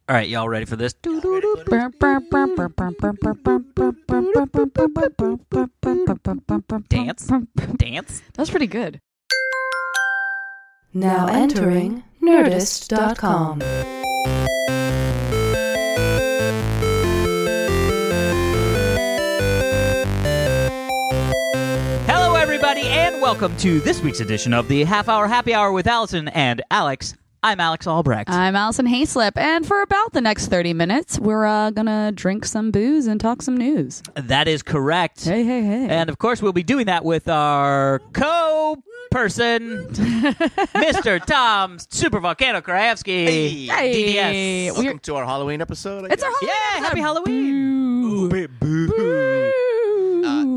All right, y'all ready for this? Dance. Dance. That's pretty good. Now entering Nerdist.com. Hello, everybody, and welcome to this week's edition of the Half Hour Happy Hour with Allison and Alex. I'm Alex Albrecht. I'm Alison Haislip, and for about the next 30 minutes, we're gonna drink some booze and talk some news. That is correct. Hey, hey, hey. And, of course, we'll be doing that with our co-person, Mr. Tom Super Volcano Krajewski. Hey. DDS. Welcome to our Halloween episode. It's our Halloween Yeah, episode. happy Halloween. Boo.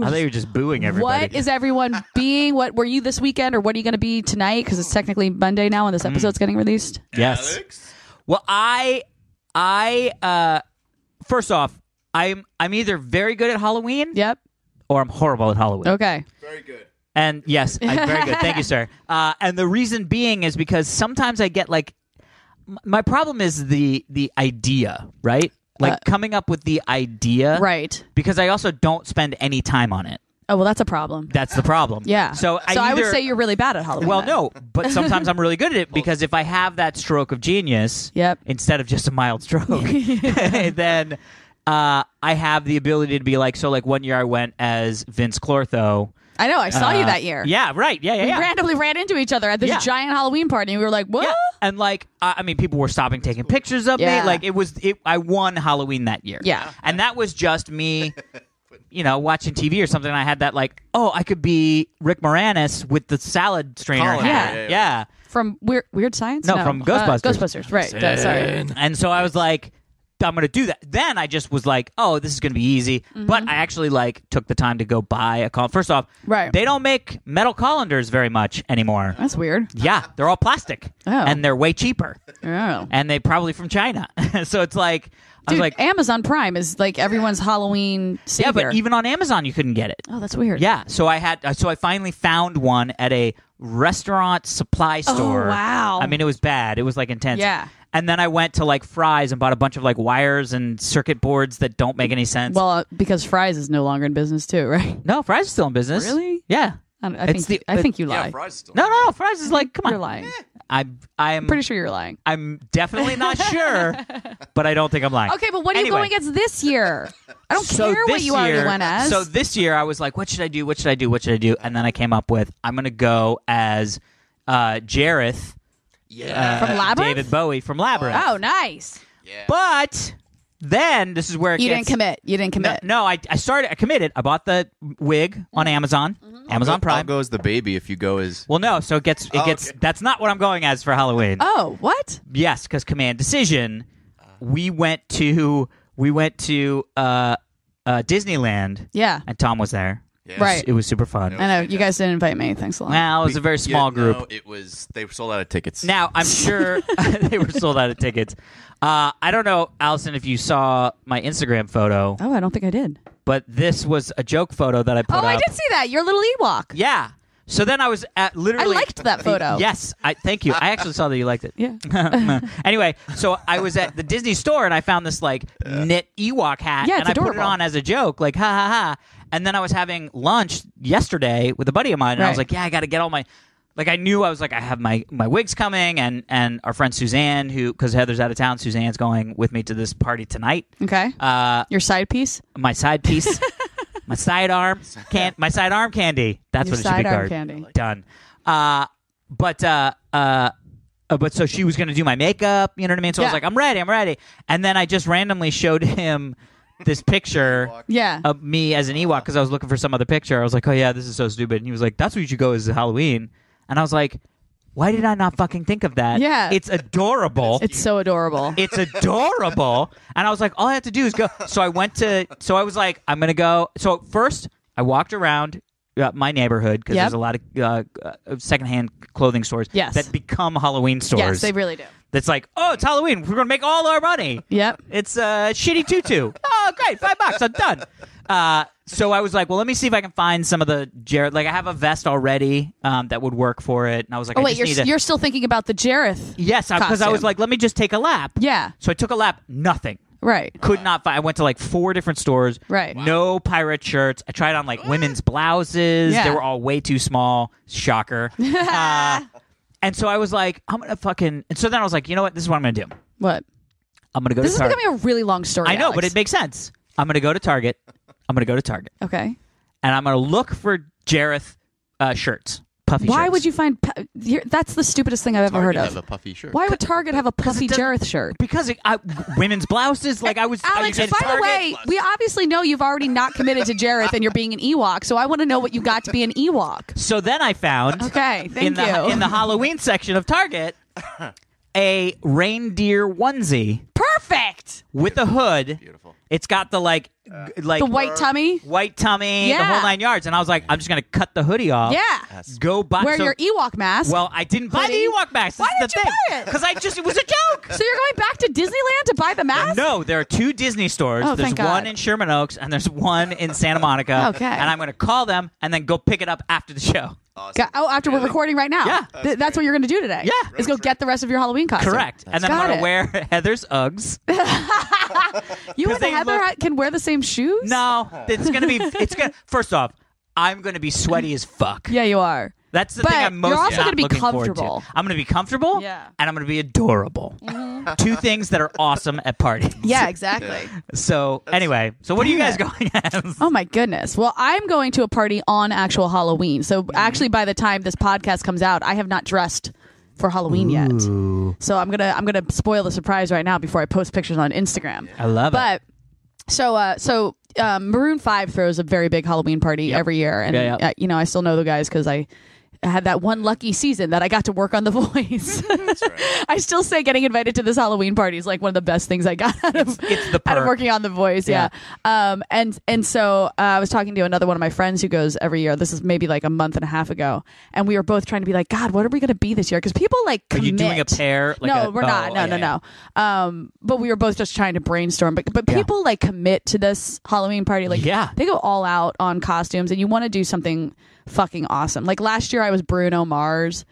I thought you were just booing everybody. What is everyone being? What were you this weekend, or what are you going to be tonight? Because it's technically Monday now, and this episode's getting released. Yes. Alex? Well, first off, I'm either very good at Halloween Yep. or I'm horrible at Halloween. Okay. Very good. And yes, I'm very good. Thank you, sir. And the reason being is because sometimes I get like, my problem is the idea, right? Like coming up with the idea. Right. Because I also don't spend any time on it. Oh, well, that's a problem. That's the problem. Yeah. So I would say you're really bad at Halloween. Well, then. no, but sometimes I'm really good at it because if I have that stroke of genius, Yep. instead of just a mild stroke, then I have the ability to be like, so like one year I went as Vince Clortho. I know. I saw you that year. Yeah, right. Yeah. We randomly ran into each other at this Yeah. giant Halloween party, and we were like, what? Yeah. And like, I mean, people were stopping, taking pictures of Yeah. me. Like I won Halloween that year. Yeah. And that was just me, watching TV or something. And I had that like, oh, I could be Rick Moranis with the salad strainer Colin, hat. yeah. From Weird Science? No, from Ghostbusters. Ghostbusters, right. Sorry. And so I was like, I'm going to do that. Then I just was like, oh, this is going to be easy. Mm-hmm. But I actually like took the time to go buy a colander. First off, Right. they don't make metal colanders very much anymore. That's weird. Yeah, they're all plastic. Oh. And they're way cheaper. Oh. And they probably from China. So it's like, I was Dude, like, Amazon Prime is like everyone's Halloween savior. yeah, but even on Amazon you couldn't get it. Oh, that's weird. Yeah, so I finally found one at a restaurant supply store. Oh, wow. I mean, it was bad. It was like intense. Yeah. And then I went to like Fry's and bought a bunch of like wires and circuit boards that don't make any sense. Well, because Fry's is no longer in business too, right? No, Fry's is still in business. Really? Yeah. I It's think you Yeah, lie. fries still. No, Fry's is like, come on. You're lying. I'm Pretty sure you're lying. I'm definitely not sure, but I don't think I'm lying. Okay, but what are Anyway. you going against this year? I don't So care what this you already year- went as. So this year I was like, what should I do? What should I do? What should I do? And then I came up with, I'm going to go as Jareth, Yeah. From Labyrinth? David Bowie from Labyrinth. Oh, nice. Yeah. But then this is where it You gets... didn't commit. You didn't commit. No, I committed. I bought the wig on Amazon, Amazon I'll Prime. go as the baby if you go as. Well, no, so it gets. Okay. That's not what I'm going as for Halloween. Oh, what? Yes, because Command Decision. We went to Disneyland. Yeah. And Tom was there. Yes. Right. It was super fun. I know. You guys didn't invite me. Thanks a lot. Well, it was a very small group. No, it was. They sold out of tickets. Now, I'm sure they were sold out of tickets. I don't know, Allison, if you saw my Instagram photo, Oh, I don't think I did. but this was a joke photo that I put Oh, up. I did see that. Your little Ewok. Yeah. So then I was at I literally... liked that photo. Yes. Thank you. I actually saw that you liked it. Yeah. Anyway, so I was at the Disney store and I found this like knit Ewok hat. Yeah, it's and I put it adorable. on as a joke, like, ha ha ha. And then I was having lunch yesterday with a buddy of mine and I was Right. like, yeah, I got to get all my... Like I knew I was like I have my wigs coming and our friend Suzanne who because Heather's out of town, Suzanne's going with me to this party tonight. Okay. Your side piece? My side piece, my sidearm candy. That's Your what it should be sidearm called. candy. Done. But so she was going to do my makeup. You know what I mean? So I was Yeah. like, I'm ready. And then I just randomly showed him this picture Yeah. of me as an Ewok because I was looking for some other picture. I was like, oh yeah, this is so stupid. And he was like, that's what you should go as Halloween. And I was like, why did I not fucking think of that? Yeah. It's adorable. It's so adorable. It's adorable. And I was like, all I have to do is go. So I was like, I'm going to go. So first, I walked around my neighborhood because Yep. there's a lot of secondhand clothing stores Yes. that become Halloween stores. Yes, they really do. That's like, oh, it's Halloween. We're going to make all our money. Yep. It's a shitty tutu. Oh, great. $5. I'm done. So I was like, well, let me see if I can find some of the Jareth. Like, I have a vest already that would work for it. And I was like, Oh, I wait, just need you're still thinking about the Jareth? Yes, because I was like, let me just take a lap. Yeah. So I took a lap. Nothing. Right. Could not find. I went to like 4 different stores. Right. Wow. No pirate shirts. I tried on like women's blouses. Yeah. They were all way too small. Shocker. And so I was like, I'm gonna fucking. And so then I was like, you know what? This is what I'm gonna do. What? I'm gonna go This to is Target. becoming a really long story. I know, Alex. but it makes sense. I'm gonna go to Target. Okay. And I'm gonna look for Jareth shirts. Puffy Why shirts. would you find... That's the stupidest thing I've ever heard Target of. have a puffy shirt. Why would Target have a puffy doesn't- Jareth shirt? Because women's blouses. Like I was. Alex, I was by the way, we obviously know you've already not committed to Jareth and you're being an Ewok, so I want to know what you got to be an Ewok. So then I found. Okay, thank in the, you. In the Halloween section of Target, a reindeer onesie Perfect! with a hood. Beautiful. It's got the like The white tummy? white tummy, the Yeah. whole 9 yards. And I was like, I'm just gonna cut the hoodie off. Yeah. Go buy. Wear so- your Ewok mask. Well, I didn't buy the Hoodie. Ewok mask. Why This is didn't the you thing. buy it? Because it was a joke. So you're going back to Disneyland to buy the mask? No, there are 2 Disney stores. Oh, There's thank God. one in Sherman Oaks and there's one in Santa Monica. Okay. And I'm going to call them and then go pick it up after the show. Awesome. After we're recording right now. Yeah. That's what you're going to do today. Yeah. Is go get the rest of your Halloween costume. Correct. And then I'm Got going it. to wear Heather's Uggs. You 'Cause and they Heather look- can wear the same shoes? No, it's going to be. First off, I'm going to be sweaty as fuck. Yeah, you are. That's the But thing I'm most you're also not gonna be looking forward to. comfortable. I'm going to be comfortable. Yeah. And I'm going to be adorable. 2 things that are awesome at parties. Yeah, exactly. So anyway, so what are you guys going as? Oh my goodness. Well, I'm going to a party on actual Halloween. So actually by the time this podcast comes out, I have not dressed for Halloween yet. So I'm gonna spoil the surprise right now before I post pictures on Instagram. I love it. But so Maroon 5 throws a very big Halloween party every year, and Yeah. I still know the guys because I had that one lucky season that I got to work on The Voice. That's right. I still say getting invited to this Halloween party is like one of the best things I got out of, It's the out of perk. working on The Voice. Yeah. And so I was talking to another one of my friends who goes every year. This is maybe like a month and a half ago, and we were both trying to be like, God, what are we going to be this year? Because people like Are commit. you doing a pair? Like No, a- we're not. oh, No. But we were both just trying to brainstorm. But people like commit to this Halloween party. Like they go all out on costumes, and you want to do something fucking awesome. Like last year, I was Bruno Mars.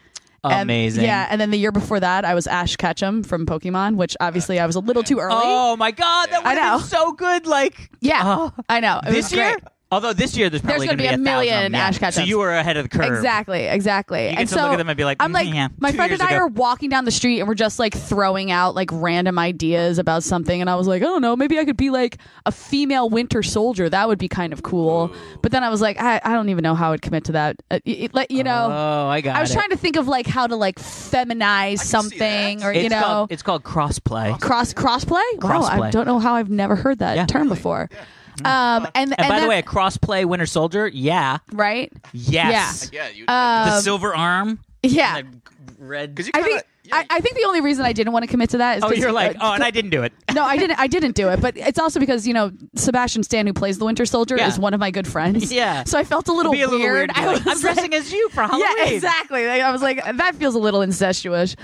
Amazing. And then the year before that, I was Ash Ketchum from Pokemon, which obviously I was a little too early. Oh my God, that would I know. have been so good. Like Yeah, I know. It this was year. great. Although this year there's probably There's going to gonna be be a 1,000 million of them, Ash So Ketchums. you were ahead of the curve. Exactly. You and get to so look at them and be like, I'm like, yeah, my 2 friend years and I ago. are walking down the street and we're just like throwing out like random ideas about something. And I was like, I don't know, maybe I could be like a female Winter Soldier. That would be kind of cool. But then I was like, I don't even know how I'd commit to that. Oh, I got it. I was trying to think of like how to like feminize something or, It's called crossplay. crossplay. Wow, I Crossplay. don't know how I've never heard that term before. And And by then, the way, a crossplay Winter Soldier, yeah, right? yes, Yeah, you. the silver arm, Yeah. and the red. Because you I kinda, think I think the only reason I didn't want to commit to that is Oh, 'cause, you're like, and I didn't do it. no, I didn't do it, but it's also because Sebastian Stan, who plays the Winter Soldier, Yeah. is one of my good friends. Yeah. so I felt a little It'd be a little weird. to be like, was I'm dressing as you for Halloween. Yeah, exactly. Like, I was like, that feels a little incestuous.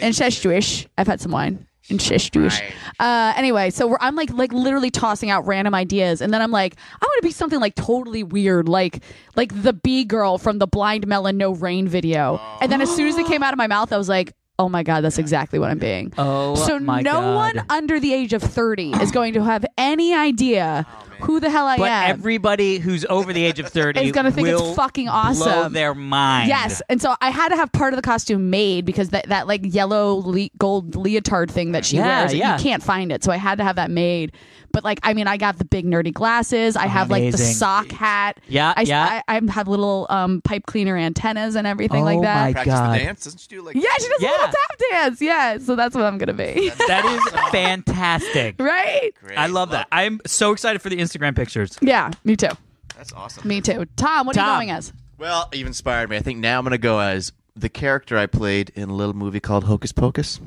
Incestuous. I've had some wine. Incestuous. Anyway, so I'm like literally tossing out random ideas, and then I'm like, I want to be something like totally weird, like the bee girl from the Blind Melon No Rain video. And then as soon as it came out of my mouth, I was like, oh my God, that's exactly what I'm being. Oh, so my no God. one under the age of 30 is going to have any idea who the hell I But am. everybody who's over the age of 30 Is gonna think it's will fucking blow awesome. their mind. Yes, and so I had to have part of the costume made because that like yellow gold leotard thing that she wears, yeah. you can't find it. So I had to have that made. But like, I mean, I got the big nerdy glasses. I have like the Amazing. sock hat. Yeah, I have little pipe cleaner antennas and everything like that. my practice God. the dance. Doesn't she do like? Yeah, she does Yeah. a little tap dance. Yeah, so that's what I'm gonna be. That is fantastic. Right? Great. I love that. I'm so excited for the Instagram pictures. Yeah, me too. That's awesome. Me too. Tom, what are you Tom. going as? Well, you've inspired me. I think now I'm going to go as the character I played in a little movie called Hocus Pocus.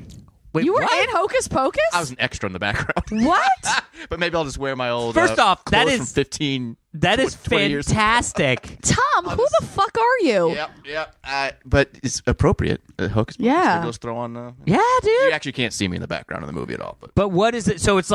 Wait, You were what? in Hocus Pocus? I was an extra in the background. What? But maybe I'll just wear my old First off, that clothes is- from 15. That is 20 years ago. Tom, fantastic. who the fuck are you? Yep. But it's appropriate. Hocus Pocus. Yeah. Maybe just throw on. Yeah, dude. You actually can't see me in the background of the movie at all. But But what is it? So it's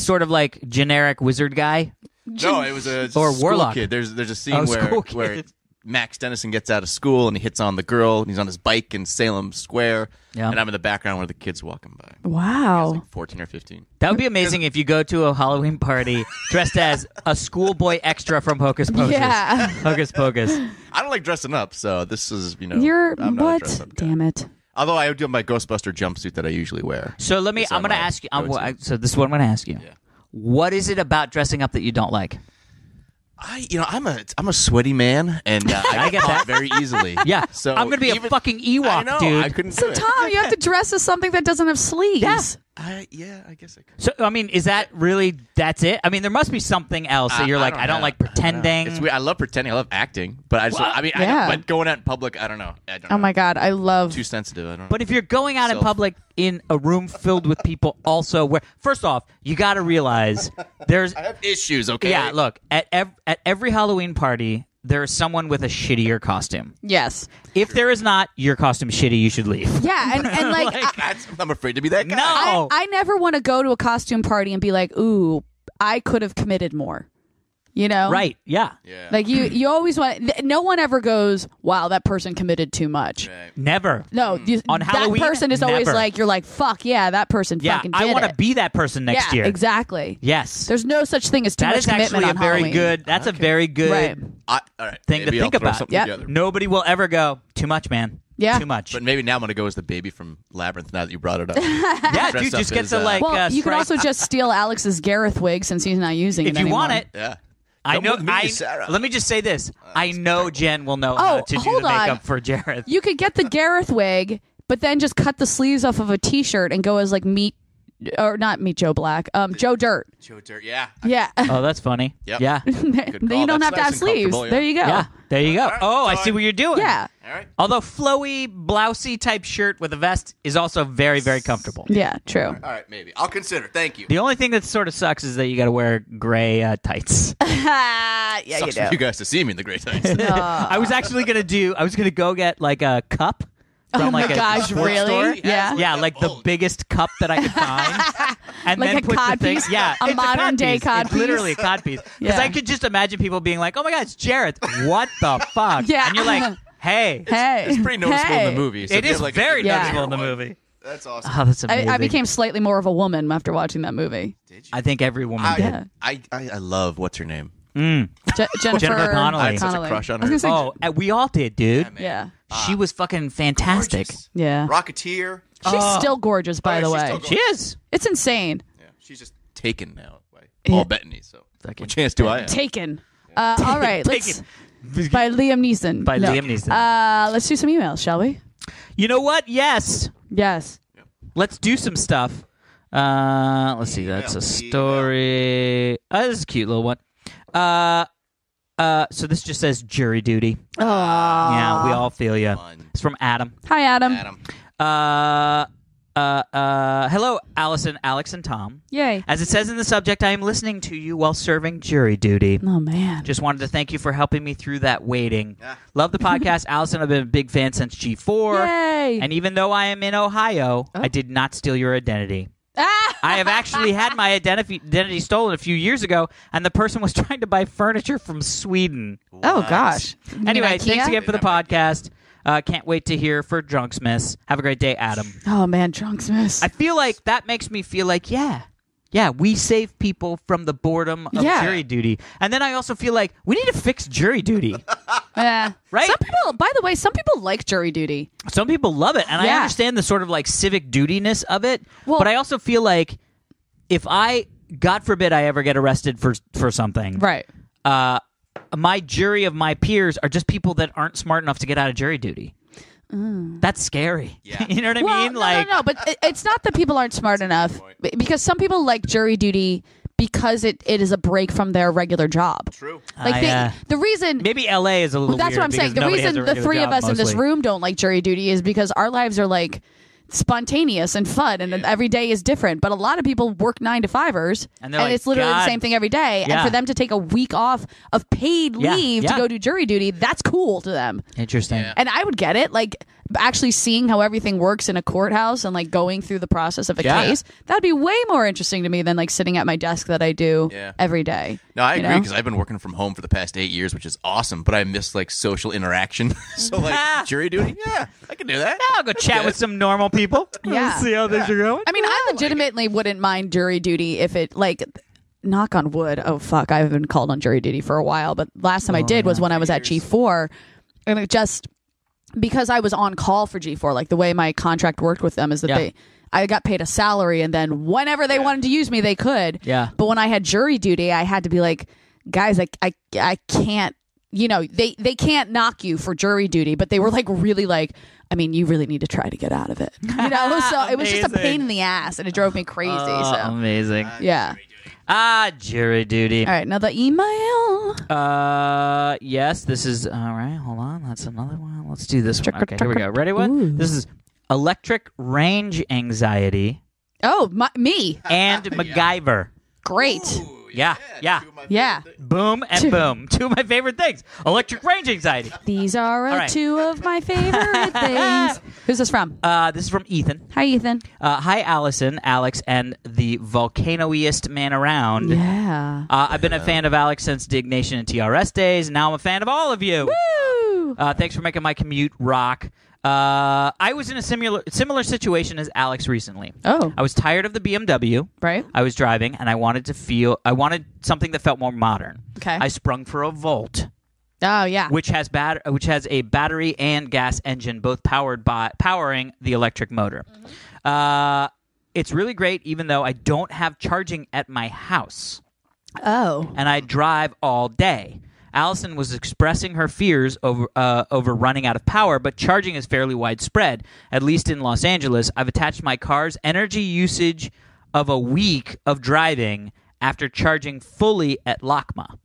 sort of like generic wizard guy. No, it was a Or school warlock. kid. There's a scene Oh, where school where kid. Max Dennison gets out of school and he hits on the girl and he's on his bike in Salem Square. Yeah. And I'm in the background where the kid's walking by. I Wow. was like 14 or 15. That would be amazing if you go to a Halloween party dressed as a schoolboy extra from Hocus Pocus. Yeah. Hocus Pocus. I don't like dressing up, so this is, You're I'm not a what? dress-up guy. Damn it. Although I do have my Ghostbuster jumpsuit that I usually wear. So let me. It's I'm on going to my ask you. go-to. So this is what I'm going to ask you. Yeah. What is it about dressing up that you don't like? I'm a sweaty man, and I get caught very easily. Yeah. So I'm going to be a fucking Ewok, I know, dude. I couldn't do So it. Tom, you have to dress as something that doesn't have sleeves. Yeah. I guess I could. So I mean, is that really? That's it? I mean, there must be something else that you're like. I don't like pretending. It's weird. I love pretending. I love acting, but Yeah. but going out in public, I don't know. I don't Oh know. my God, I love. Too sensitive. I don't know. But if you're going out in Self- public in a room filled with people also where first off, you got to realize there's I have issues. Okay. yeah, look, at every Halloween party there is someone with a shittier costume. Yes. If there is not, your costume's shitty, you should leave. Yeah, and like, I'm afraid to be that guy. No. I never want to go to a costume party and be like, ooh, I could have committed more. You know? Right, yeah. Yeah. Like you always want. No one ever goes, wow, that person committed too much. Right. Never. No, On Halloween, that person is always never. like, you're like, fuck yeah, that person Yeah, fucking did I want to it. be that person next yeah, year. Exactly. Yes. There's no such thing as too That much is commitment actually a on very Halloween. good. That's a very good Right. All right. thing to Maybe think I'll throw about. something Yep. together. Nobody will ever go too much, man. Yeah. Too much. But maybe now I'm gonna go as the baby from Labyrinth. Now that you brought it up. yeah, Dress dude, up just get as, to like. Well, you could strike- also just steal Alex's Gareth wig since he's not using it if you anymore. want it. Yeah. I Come know. with me, Sarah. Let me just say this. I know Jen will know how to do hold the makeup on. for Jared. You could get the Gareth wig, but then just cut the sleeves off of a T-shirt and go as like not Meet Joe Black, Joe Dirt. Joe Dirt. Yeah. Yeah. Oh, that's funny. Yep. Yeah. Then call. you don't That's have to nice have and sleeves. comfortable, yeah. There you go. Yeah. There you go. All right, Oh, I fine. see what you're doing. Yeah. All right. Although flowy, blousy type shirt with a vest is also very, very comfortable. Yeah, true. All right. Maybe I'll consider. Thank you. The only thing that sort of sucks is that you got to wear gray tights. Yeah, Sucks for you guys to see me in the great times. I was actually gonna go get like a cup from Oh like my a gosh, sports really? store. Yeah. Yeah, like the biggest cup that I could find, and Like then a put cod the thing. piece? Yeah, A it's modern day piece. cod It's literally a piece? cod piece. Because Yeah. I could just imagine people being like, "Oh my God, it's Jareth! What the fuck?" Yeah. and you're like, "Hey, Hey, It's pretty noticeable hey. in the movie. So it if you is have, like, very Yeah. noticeable in the one, movie." That's awesome. Oh, that's amazing. I became slightly more of a woman after watching that movie. I think every woman did. Yeah. I love what's her name. Jennifer Connelly. I had such a crush on I was her. gonna say, Oh, we all did, dude. yeah, She was fucking fantastic. Gorgeous. yeah. Rocketeer. She's still gorgeous, by yeah, the she's way. still She is. It's insane. Yeah, she's just taken now by Paul Bettany. So what chance do I have? Taken. All right, let's Taken. by Liam Neeson. By No. Liam Neeson. Let's do some emails, shall we? You know what? Yes. Yes. Let's do some stuff. Let's see. That's a story. This is a cute little one. So this just says jury duty. Oh. Yeah, we all feel you. Fun. It's from Adam. Hi, Adam. Adam. Hello, Allison, Alex, and Tom. Yay. As it says in the subject, I am listening to you while serving jury duty. Oh man. Just wanted to thank you for helping me through that waiting. Love the podcast, Allison. I've been a big fan since G4. Yay. And even though I am in Ohio, I did not steal your identity. I have actually had my identity stolen a few years ago, and the person was trying to buy furniture from Sweden. Oh gosh. You mean Anyway, IKEA? thanks again for the podcast. Can't wait to hear for Drunksmiths. Have a great day, Adam. Oh man, Drunksmiths. I feel like that makes me feel like, yeah, we save people from the boredom of Yeah. jury duty. And then I also feel like we need to fix jury duty. Right? Some people, by the way, some people like jury duty. Some people love it, and I Yeah. understand the sort of like civic dutiness of it. Well- but I also feel like if God forbid, I ever get arrested for something, Right. my jury of my peers are just people that aren't smart enough to get out of jury duty. That's scary. Yeah. You know what I Well, mean? no, but it's not that people aren't smart enough because some people like jury duty because it is a break from their regular job. True. Like the reason maybe LA is a little. that's weird what I'm saying. because The nobody has reason a the regular three of job, us in this mostly. room don't like jury duty is because our lives are like spontaneous and fun, and every day is different. But a lot of people work 9 to 5ers, And they're like, it's literally God. the same thing every day. Yeah. And for them to take a week off of paid Yeah, leave yeah. to go do jury duty, that's cool to them. Interesting. Yeah. And I would get it. Like actually seeing how everything works in a courthouse and like going through the process of a case, that'd be way more interesting to me than like sitting at my desk that I do every day. No, I agree because I've been working from home for the past 8 years, which is awesome. But I miss like social interaction. So like jury duty, I can do that. I'll go chat with some normal people. Yeah. See how things are going. I mean, I legitimately wouldn't mind jury duty if it like. Knock on wood. Oh fuck! I've been called on jury duty for a while, but last time I did was when I was at G4, and it just because I was on call for G4. Like the way my contract worked with them is that I got paid a salary, and then whenever they wanted to use me, they could. Yeah. But when I had jury duty, I had to be like, guys, I can't. You know, they can't knock you for jury duty, but they were like really like. I mean, you really need to try to get out of it. You know, so it was just a pain in the ass, and it drove me crazy. So amazing. Yeah. Jury duty. All right, another email. Yes, this is all right. Hold on, that's another one. Let's do this one. Okay, here we go. Ready? One. This is electric range anxiety. Oh, me and MacGyver. Great. Yeah. Boom and boom. Two of my favorite things. Electric range anxiety. These are two of my favorite things. Who's this from? This is from Ethan. Hi, Ethan. Hi, Allison, Alex, and the volcanoiest man around. Yeah. I've been a fan of Alex since Dignation and TRS days. Now I'm a fan of all of you. Woo! Thanks for making my commute rock. I was in a similar situation as Alex recently. Oh. I was tired of the BMW. Right. I was driving, and I wanted something that felt more modern. Okay. I sprung for a Volt. Oh, yeah. Which has a battery and gas engine, both powering the electric motor. Mm-hmm. It's really great, even though I don't have charging at my house. Oh. And I drive all day. Allison was expressing her fears over running out of power, but charging is fairly widespread, at least in Los Angeles. I've attached my car's energy usage of a week of driving after charging fully at LACMA.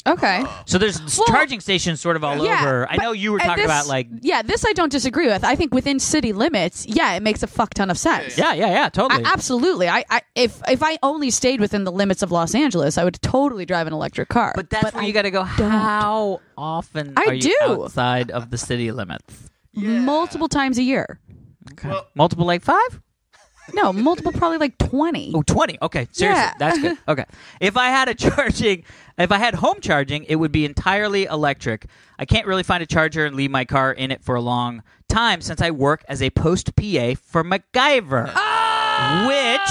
Okay. So there's charging stations sort of all over. I know you were talking about like... Yeah, this I don't disagree with. I think within city limits, it makes a fuck ton of sense. Yeah, totally. Absolutely. If I only stayed within the limits of Los Angeles, I would totally drive an electric car. But that's where you got to go. How often are you outside of the city limits? Yeah. Multiple times a year. Okay. Well, multiple like 5? No, multiple probably like 20. Oh, 20. Okay, seriously. Yeah. That's good. Okay. If I had home charging, it would be entirely electric. I can't really find a charger and leave my car in it for a long time since I work as a post PA for MacGyver. Which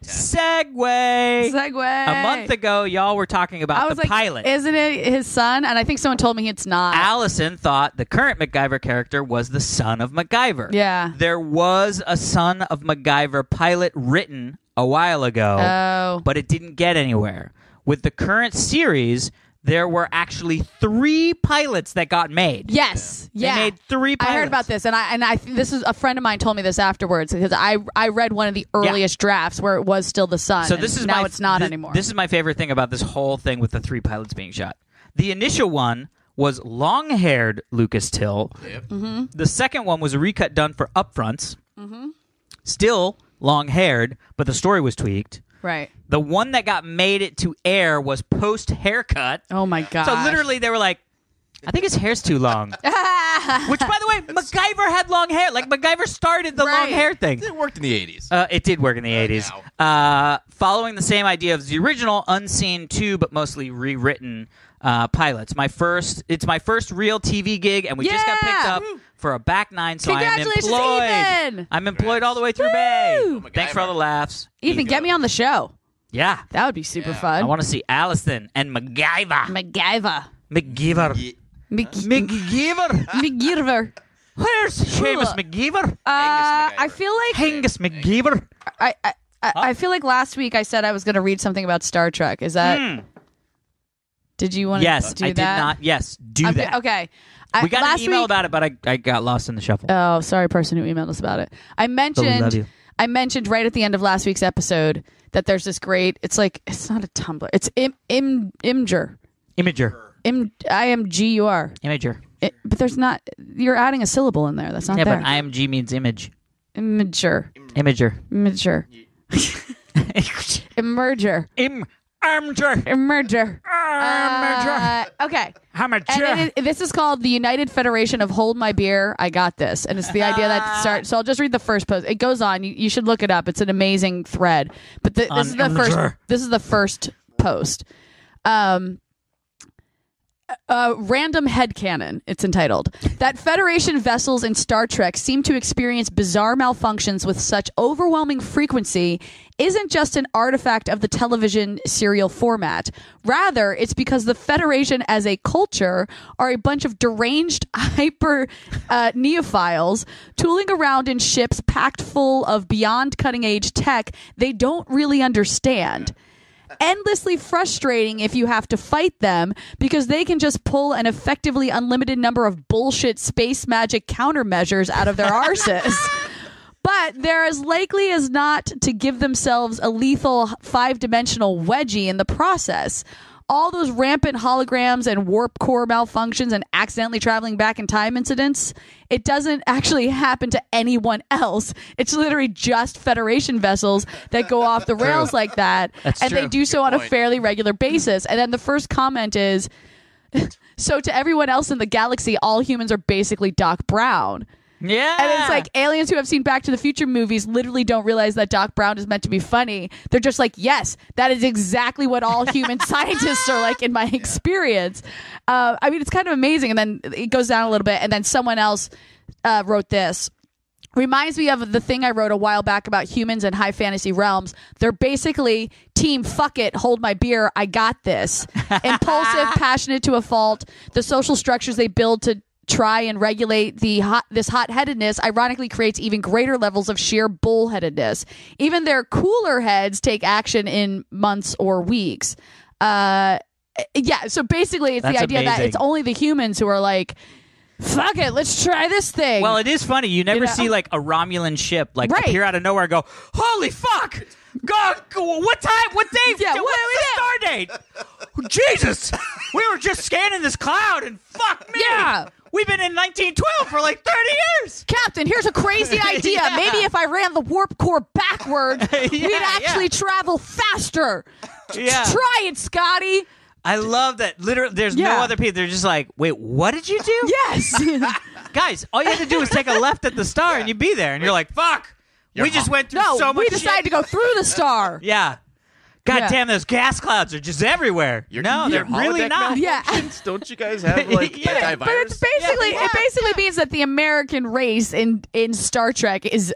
segue. A month ago, y'all were talking about the pilot. Isn't it his son? And I think someone told me it's not. Allison thought the current MacGyver character was the son of MacGyver. Yeah. There was a son of MacGyver pilot written a while ago, but it didn't get anywhere. With the current series, there were actually 3 pilots that got made. Yes, They made 3 pilots. I heard about this, and I this is a friend of mine told me this afterwards because I read one of the earliest drafts where it was still the son. So this is now it's not anymore. This is my favorite thing about this whole thing with the 3 pilots being shot. The initial one was long-haired Lucas Till. Yep. Mm-hmm. The second one was a recut done for upfronts. Mm-hmm. Still long-haired, but the story was tweaked. Right. The one that got made it to air was post haircut. Oh my god! So literally, they were like, "I think his hair's too long." Which, by the way, MacGyver had long hair. Like MacGyver started the long hair thing. It worked in the 80s. It did work in the 80s. Following the same idea of the original unseen 2, but mostly rewritten pilots. It's my first real TV gig, and we just got picked up for a back 9, so I am employed. Ethan! I'm employed all the way through May. Oh, Thanks for all the laughs. Ethan, get me on the show. Yeah. That would be super fun. I want to see Allison and MacGyver. MacGyver. MacGyver. MacGyver. Where's Seamus MacGyver? I feel like Angus MacGyver. I feel like last week I said I was going to read something about Star Trek. Is that... Did you want to do that? Yes, I did not. Yes, do that. Okay. We got an email about it, but I got lost in the shuffle. Oh, sorry, person who emailed us about it. I mentioned right at the end of last week's episode that there's this great. It's not a Tumblr. It's Imgur. Imager. IMGUR. Imager. But there's not. You're adding a syllable in there. That's not there. Yeah, but IMG means image. Imager. Imager. Imager. Emerger. Merger. Okay. And this is called the United Federation of Hold My Beer, I Got This. And it's the idea that so I'll just read the first post. It goes on. You should look it up. It's an amazing thread. But this is the first post. Random headcanon, it's entitled. That Federation vessels in Star Trek seem to experience bizarre malfunctions with such overwhelming frequency isn't just an artifact of the television serial format. Rather, it's because the Federation as a culture are a bunch of deranged hyper neophiles tooling around in ships packed full of beyond cutting-edge tech they don't really understand. Endlessly frustrating if you have to fight them because they can just pull an effectively unlimited number of bullshit space magic countermeasures out of their arses. But they're as likely as not to give themselves a lethal 5-dimensional wedgie in the process. All those rampant holograms and warp core malfunctions and accidentally traveling back in time incidents, it doesn't actually happen to anyone else. It's literally just Federation vessels that go off the rails like that. That's and true. they do so on a fairly regular basis. And then the first comment is, so to everyone else in the galaxy, all humans are basically Doc Brown. Yeah. And it's like aliens who have seen Back to the Future movies literally don't realize that Doc Brown is meant to be funny. They're just like, yes, that is exactly what all human scientists are like in my experience. I mean, it's kind of amazing. And then it goes down a little bit. And then someone else wrote this. Reminds me of the thing I wrote a while back about humans in high fantasy realms. They're basically team fuck it, hold my beer, I got this. Impulsive, passionate to a fault. The social structures they build to try and regulate this hot-headedness ironically creates even greater levels of sheer bullheadedness. Even their cooler heads take action in months or weeks. So basically it's the idea that it's only the humans who are like, fuck it, let's try this thing. Well, it is funny. You never see like a Romulan ship appear out of nowhere and go, holy fuck! God, what time? What day? Yeah, what's the star date? Jesus! We were just scanning this cloud and fuck me! Yeah! We've been in 1912 for like 30 years! Captain, here's a crazy idea. Yeah. Maybe if I ran the warp core backward, we'd actually travel faster. Yeah. Try it, Scotty. I love that. Literally, there's no other people. They're just like, wait, what did you do? Yes. Guys, all you had to do was take a left at the star and you'd be there. And you're like, fuck. We just went through so much we decided shit. to go through the star. Yeah. God damn, those gas clouds are just everywhere. They're really not. Yeah. Don't you guys have like antivirus? But it's basically it basically means that the American race in Star Trek is,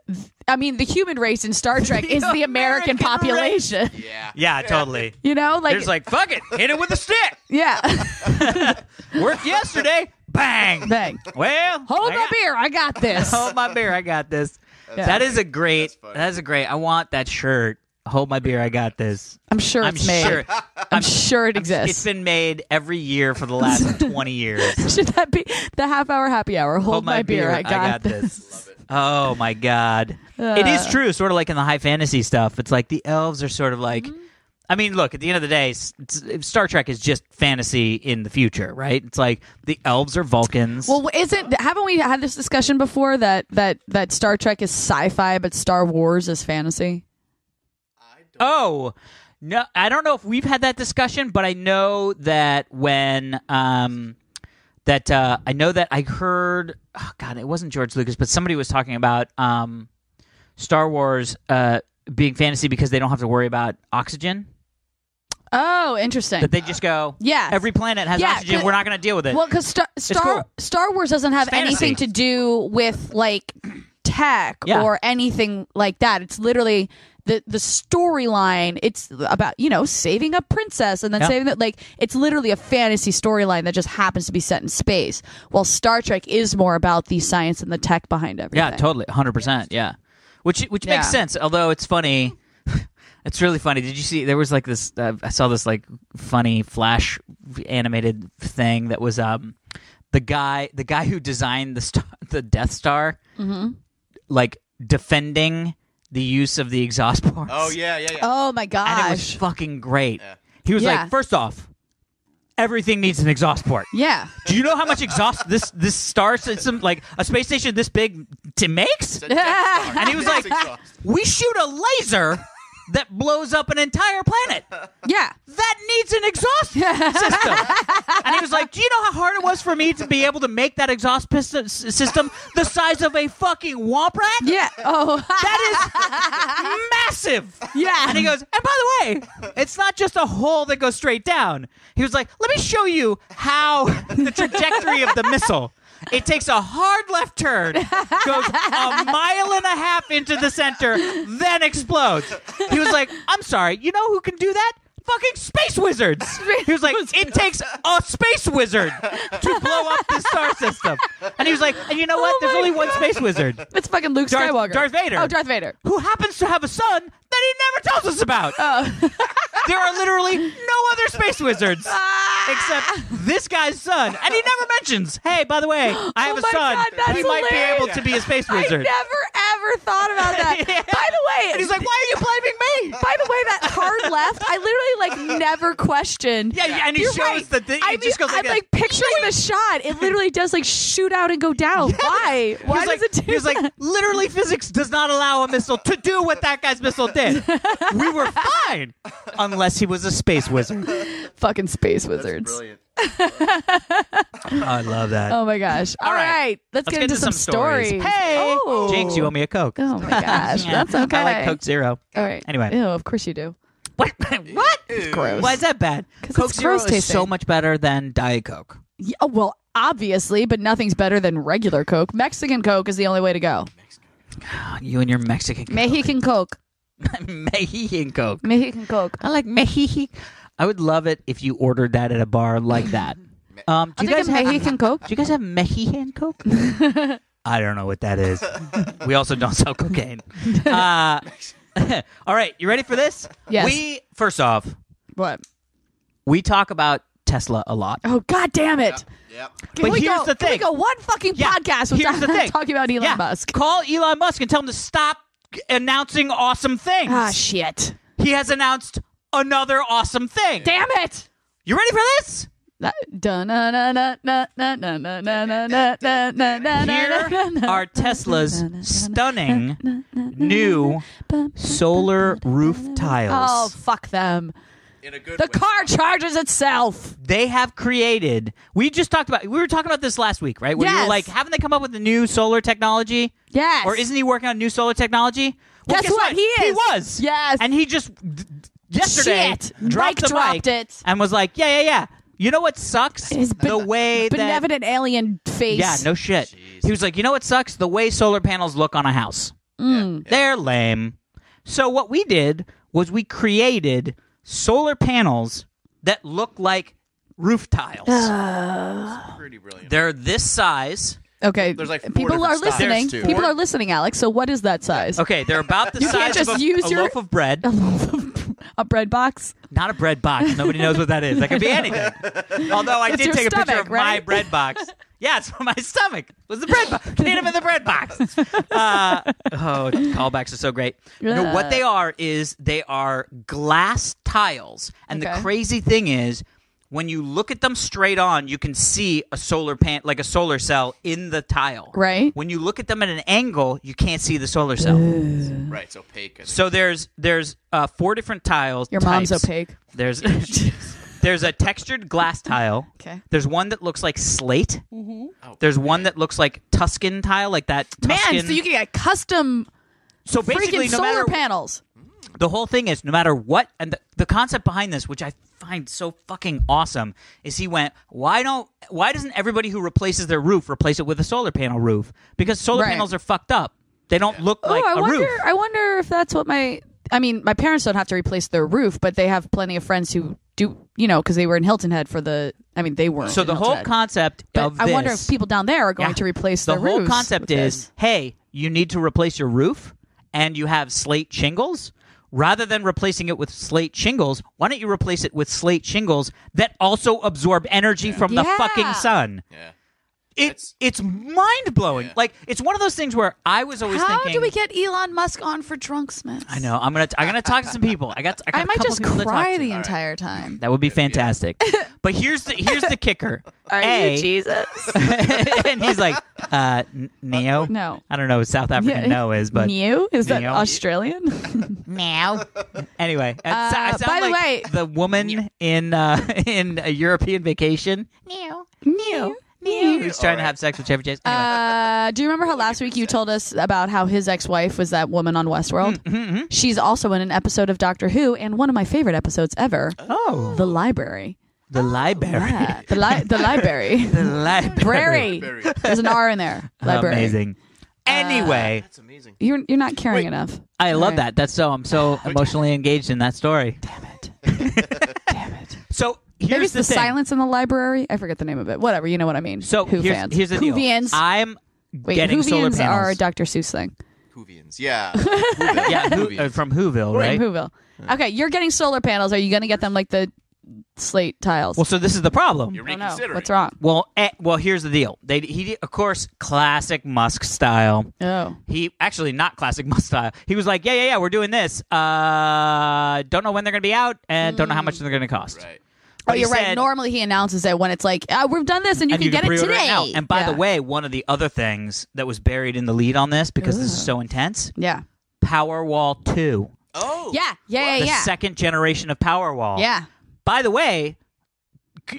I mean, the human race in Star Trek is the American population. Yeah, totally. You know, like there's like, fuck it, hit it with a stick. Yeah. Worked yesterday. Bang. Bang. Well, Hold my beer. I got this. Hold my beer. I got this. That is a great. I want that shirt. Hold my beer. I got this. I'm sure it's made. I'm sure it exists. It's been made every year for the last 20 years. Should that be the half-hour happy hour? Hold my beer. I got this. Oh my God. It is true. Sort of like in the high fantasy stuff. It's like the elves are sort of like. I mean, look, at the end of the day, Star Trek is just fantasy in the future, right? It's like the elves are Vulcans. Well, haven't we had this discussion before that Star Trek is sci-fi, but Star Wars is fantasy? Oh, no, I don't know if we've had that discussion, but I know that when I know that I heard, oh God, it wasn't George Lucas, but somebody was talking about Star Wars being fantasy because they don't have to worry about oxygen. Oh, interesting. That they just go, every planet has oxygen. We're not going to deal with it. Well, because Star Wars doesn't have anything to do with like tech or anything like that. It's literally the storyline. It's about saving a princess and then saving that. Like it's literally a fantasy storyline that just happens to be set in space. While Star Trek is more about the science and the tech behind everything. Yeah, totally, 100%. Yeah, which makes sense. Although it's funny. It's really funny. Did you see? There was like this. I saw this like funny Flash animated thing that was the guy who designed the Death Star, like defending the use of the exhaust ports. Oh yeah. Oh my gosh! And it was fucking great. Yeah. He was like, first off, everything needs an exhaust port. Yeah. Do you know how much exhaust this star system, like a space station this big, makes? And he was like, we shoot a laser that blows up an entire planet. Yeah. That needs an exhaust system. And he was like, do you know how hard it was for me to be able to make that exhaust piston system the size of a fucking womp rat? Yeah. Oh. That is massive. Yeah. And he goes, and by the way, it's not just a hole that goes straight down. He was like, let me show you how the trajectory of the missile. It takes a hard left turn, goes 1.5 miles into the center, then explodes. He was like, I'm sorry, you know who can do that? Fucking space wizards. He was like, it takes a space wizard to blow up the star system. And he was like, and you know what? There's only one space wizard. It's fucking Luke Skywalker. Darth Vader. Oh, Darth Vader. Who happens to have a son that he never tells us about. There are literally no other space wizards except this guy's son. And he never mentions, hey, by the way, I have a son. God, that's he might be hilarious. able to be a space wizard. I never, ever thought about that. Yeah. By the way. And he's like, why are you blaming me? By the way, that hard left, I literally, never questioned. Yeah, and he You're shows right. the thing. I He just goes like I'm, this. picturing the shot. It literally does, shoot out and go down. Why? Why does it do He was like, that? literally physics does not allow a missile to do what that guy's missile did. We were fine. Unless he was a space wizard. Fucking space wizards. Brilliant. I love that. Oh my gosh. All right. Let's get into some stories. Hey, Oh. Jinx, you owe me a Coke. Oh my gosh. Yeah, That's okay. I like Coke Zero. All right. Anyway. Ew, of course you do. What? What? It's gross. Why is that bad? 'Cause Coke it's Zero gross is tasting. so much better than Diet Coke. Yeah, well, obviously, but nothing's better than regular Coke. Mexican Coke is the only way to go. You and your Mexican Coke. Mexican Coke. Mexican Coke. Mexican Coke. I like Mexican. I would love it if you ordered that at a bar like that. Do I'll you take guys a have Mexican Coke. Do you guys have Mexican Coke? I don't know what that is. We also don't sell cocaine. All right, you ready for this? Yes. First off, What? we talk about Tesla a lot. Oh, God damn it. Yep. Can But we here's go, the Can we thing. go one fucking Yeah, podcast here's the without thing. talking about Elon Musk? Call Elon Musk and tell him to stop announcing awesome things. Ah, shit. He has announced another awesome thing. Damn it. You ready for this? Here are Tesla's stunning new solar roof Oh, tiles. fuck them. In a good The way. car charges itself. They have created. We were talking about this last week, right? Where you were Yes. like, haven't they come up with a new solar technology? Yes. Or isn't he working on new solar technology? Well, Guess what? He is. He was. Yes. And he just yesterday Shit. dropped Mike the dropped mic it. and was like, yeah. You know what sucks? His The way that benevolent alien face. yeah, no shit. Jeez. He was like, you know what sucks? The way solar panels look on a house. They're lame. So what we did was we created solar panels that look like roof tiles. Pretty brilliant. They're this size. Okay. There's like 4 people are different styles, listening. too. People are listening, Alex. So what is that size? Okay, they're about the You can't size just of use a your- loaf of bread. A bread box? Not a bread box. Nobody knows what that is. That could be anything. Although I It's did your take a picture stomach, of my right? bread box. Yeah, it's from my stomach. It was the bread box. Can eat them in the bread box. Callbacks are so great. No, what they are is they are glass tiles. And the Okay. crazy thing is, when you look at them straight on, you can see a solar like a solar cell in the tile. Right. When you look at them at an angle, you can't see the solar cell. Right, it's opaque. So there's 4 different tiles. Your mom's types. opaque. There's there's a textured glass tile. Okay. There's one that looks like slate. Oh, There's one that looks like Tuscan tile, like that Tuscan. Man, so you can get custom So basically, freaking no solar matter panels. the whole thing is, no matter what, and the concept behind this, which I find so fucking awesome, is he went, why doesn't everybody who replaces their roof replace it with a solar panel roof? Because solar Right. panels are fucked up. They don't look like I a wonder. roof. I wonder if that's what my parents don't have to replace their roof, but they have plenty of friends who do. Because they were in Hilton Head for the. They weren't. So in the Hilton whole Head. concept But of I this, wonder if people down there are going Yeah. to replace the their whole roofs concept with is, this. hey, you need to replace your roof, and you have slate shingles. Rather than replacing it with slate shingles, why don't you replace it with slate shingles that also absorb energy from the Yeah. fucking sun? Yeah. It's mind blowing. Yeah. Like, it's one of those things where I was always How thinking, do we get Elon Musk on for Drunksmiths? I know I'm gonna talk to some people. I got a I might couple just people to talk cry to. the entire time. That would be fantastic. But here's the kicker. Are you Jesus? And he's like, Neo? No. I don't know what South African no is, but Neo? Is that Neo? Australian? Neo. Anyway, I sound by the like way- the woman in a European Vacation. Neo. Who's trying to have sex with Chevy Chase. Anyway. Do you remember how last week you told us about how his ex-wife was that woman on Westworld? Mm-hmm. She's also in an episode of Doctor Who and one of my favorite episodes ever. Oh. The Library. The library. Yeah, the library. The library. Brary. There's an R in there. Library. Amazing. Anyway, That's amazing. You're not caring enough. I All love right. that. I'm so emotionally engaged in that story. Damn it. Damn it. So Maybe here's it's the the thing. silence in the library. I forget the name of it. Whatever. You know what I mean. So Who here's fans. the deal. Whovians. I'm Wait, getting solar Whovians panels. are a Dr. Seuss thing. Whovians. Yeah. Whoville. Yeah, Whovians. from Whoville, right? From Whoville. Okay, you're getting solar panels. Are you going to get them like the slate tiles? Well, so this is the problem. You're I don't know. reconsidering. What's wrong? Well, here's the deal. He of course, classic Musk style. Oh. He actually not classic Musk style. He was like, yeah, we're doing this. Don't know when they're gonna be out, and don't know how much they're gonna cost. Right. Oh, But he you're right. said- Normally he announces it when it's like, we've done this and you and can get it pre-order today. now. And by Yeah. the way, one of the other things that was buried in the lead on this, because this is so intense, Yeah. Powerwall 2. Oh. Yeah. The second generation of Powerwall. Yeah. By the way,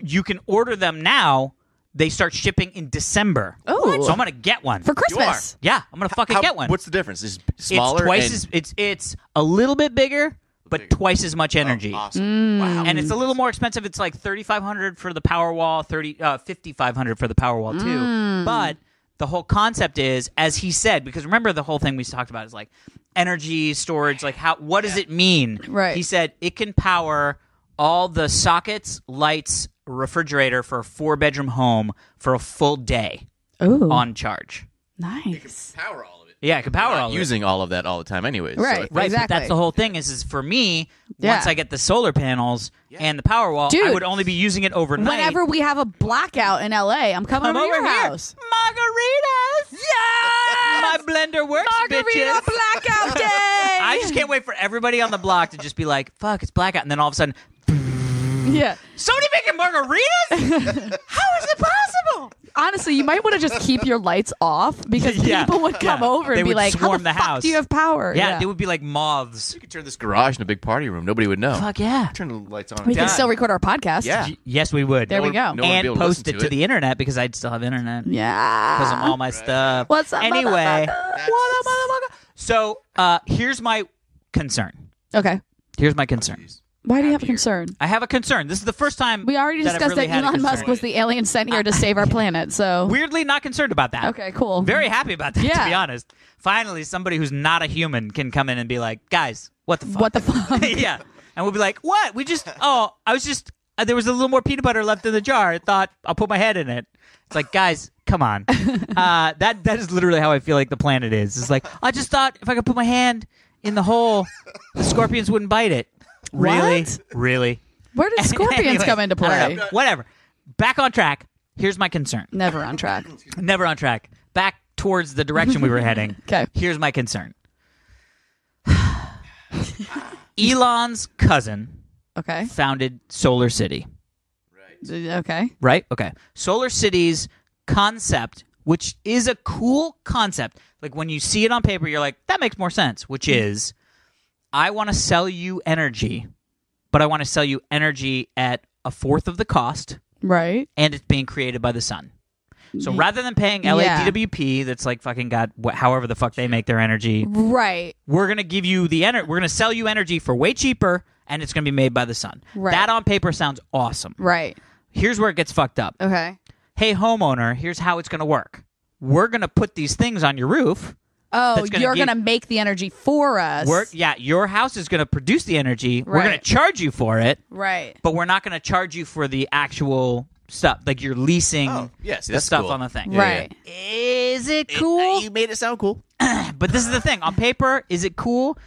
you can order them now. They start shipping in December. Oh. So I'm going to get one. For Christmas. Yeah, I'm going to fucking get one. What's the difference? Is it smaller? It's twice and- as it's a little bit bigger, but Bigger. twice as much energy. Oh, awesome. Wow. And it's a little more expensive. It's like $3,500 for the Powerwall, $5,500 for the Powerwall 2. But the whole concept is, as he said, because remember the whole thing we talked about is like energy storage, like what does it mean? Right. He said it can power all the sockets, lights, refrigerator for a 4-bedroom home for a full day Ooh. on charge. Nice. Power all of it. Yeah, it can power We're not all of it. using all of that all the time anyways. Right. So if- Right, Exactly. but that's the whole thing is for me, Yeah. once I get the solar panels and the Powerwall, I Dude, would only be using it overnight. Whenever we have a blackout in LA, I'm coming Come over to your over here. house. Margaritas! Yes! My blender works, Margarita bitches! blackout day! I just can't wait for everybody on the block to just be like, fuck, it's blackout. And then all of a sudden, Yeah. somebody making margaritas? How is it possible? Honestly, you might want to just keep your lights off because Yeah. people would come Yeah. over They and be would like, "How swarm the the fuck house. do you have power?" Yeah, they would be like moths. You could turn this garage into a big party room. Nobody would know. Fuck yeah. Turn the lights on. We can Done. still record our podcast. Yeah. Yes, we would. There we go. No one would be And able to post listen it to to the internet because I'd still have internet. Because of Yeah. all my stuff. What's up, Anyway, motherfucker? what up, motherfucker? So here's my concern. Okay. Here's my concern. Why do you have a concern? I have a concern. This is the first time We already that I've discussed really that had a Elon Musk concern. was the alien sent here to save our planet. So Weirdly not concerned about that. okay, cool. Very happy about that, to Yeah. be honest. Finally, somebody who's not a human can come in and be like, guys, what the fuck? What the fuck? Yeah. And we'll be like, what? There was a little more peanut butter left in the jar. I thought I'll put my head in it. It's like, guys, come on. That is literally how I feel like the planet is. It's like, I just thought if I could put my hand in the hole, the scorpions wouldn't bite it. Really? What? Really? Where did scorpions Anyway, come into I don't play? know. Whatever. Back on track. Here's my concern. Never on track. Never on track. Back towards the direction we were heading. Okay. Here's my concern. Elon's cousin Okay. founded Solar City. Okay. Right? Okay. Solar City's concept, which is a cool concept. Like when you see it on paper, you're like, that makes more sense, which is I want to sell you energy, but I want to sell you energy at a fourth of the cost, Right. and it's being created by the sun. So rather than paying LADWP, that's like fucking got however the fuck they make their energy, Right. we're gonna give you the energy. We're gonna sell you energy for way cheaper, and it's gonna be made by the sun. Right. That on paper sounds awesome. Right. Here's where it gets fucked up. Okay. Hey homeowner, here's how it's gonna work. We're gonna put these things on your roof. Oh, That's gonna you're give- going to make the energy for us. Your house is gonna produce the energy. We're Right. gonna charge you for it, Right. but we're not gonna charge you for the actual stuff. Like you're leasing Oh, yeah, see, the that's stuff cool. on the thing. Yeah, Right. Is it cool? You made it sound cool. But this is the thing. On paper, is it cool?